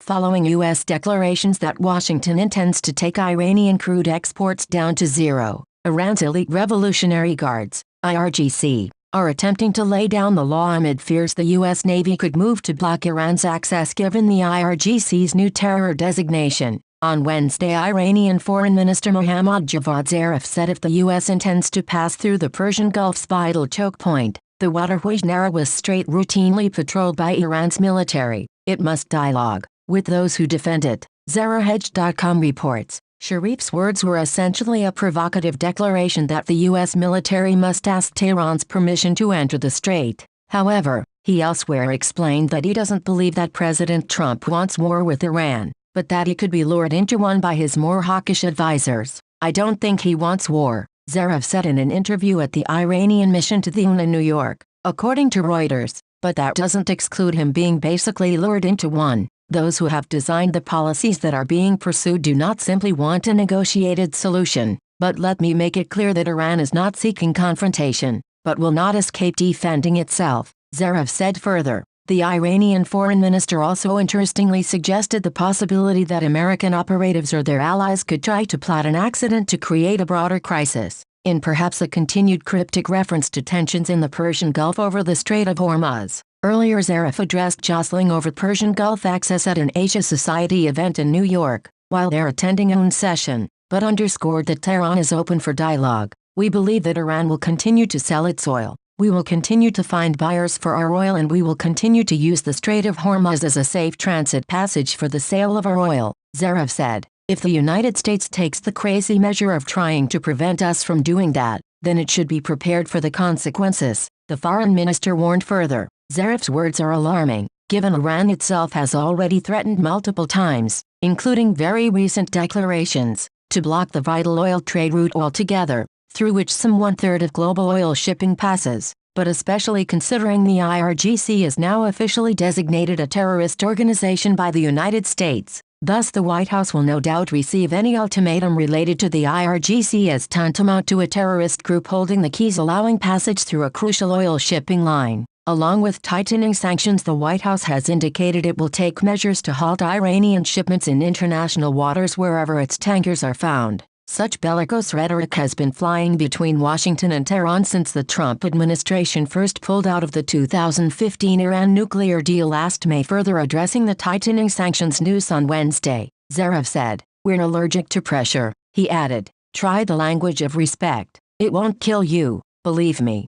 following U.S. declarations that Washington intends to take Iranian crude exports down to zero. Iran's elite Revolutionary Guards, IRGC, are attempting to lay down the law amid fears the U.S. Navy could move to block Iran's access given the IRGC's new terror designation. On Wednesday, Iranian Foreign Minister Mohammad Javad Zarif said if the U.S. intends to pass through the Persian Gulf's vital choke point, the waterway's narrowest strait routinely patrolled by Iran's military, it must dialogue with those who defend it. ZahraHedge.com reports. Sharif's words were essentially a provocative declaration that the U.S. military must ask Tehran's permission to enter the strait. However, he elsewhere explained that he doesn't believe that President Trump wants war with Iran, but that he could be lured into one by his more hawkish advisors. "I don't think he wants war," Zarif said in an interview at the Iranian mission to the UN in New York, according to Reuters, but that doesn't exclude him being basically lured into one. Those who have designed the policies that are being pursued do not simply want a negotiated solution, but let me make it clear that Iran is not seeking confrontation, but will not escape defending itself, Zarif said further. The Iranian foreign minister also interestingly suggested the possibility that American operatives or their allies could try to plot an accident to create a broader crisis, in perhaps a continued cryptic reference to tensions in the Persian Gulf over the Strait of Hormuz. Earlier, Zarif addressed jostling over Persian Gulf access at an Asia Society event in New York, while there attending a UN session, but underscored that Tehran is open for dialogue. "We believe that Iran will continue to sell its oil. We will continue to find buyers for our oil, and we will continue to use the Strait of Hormuz as a safe transit passage for the sale of our oil," Zarif said. "If the United States takes the crazy measure of trying to prevent us from doing that, then it should be prepared for the consequences," the foreign minister warned further. Zarif's words are alarming, given Iran itself has already threatened multiple times, including very recent declarations, to block the vital oil trade route altogether, through which some one-third of global oil shipping passes, but especially considering the IRGC is now officially designated a terrorist organization by the United States. Thus, the White House will no doubt receive any ultimatum related to the IRGC as tantamount to a terrorist group holding the keys allowing passage through a crucial oil shipping line. Along with tightening sanctions, the White House has indicated it will take measures to halt Iranian shipments in international waters wherever its tankers are found. Such bellicose rhetoric has been flying between Washington and Tehran since the Trump administration first pulled out of the 2015 Iran nuclear deal last May. Further addressing the tightening sanctions news on Wednesday, Zarif said, "We're allergic to pressure," he added. "Try the language of respect. It won't kill you, believe me."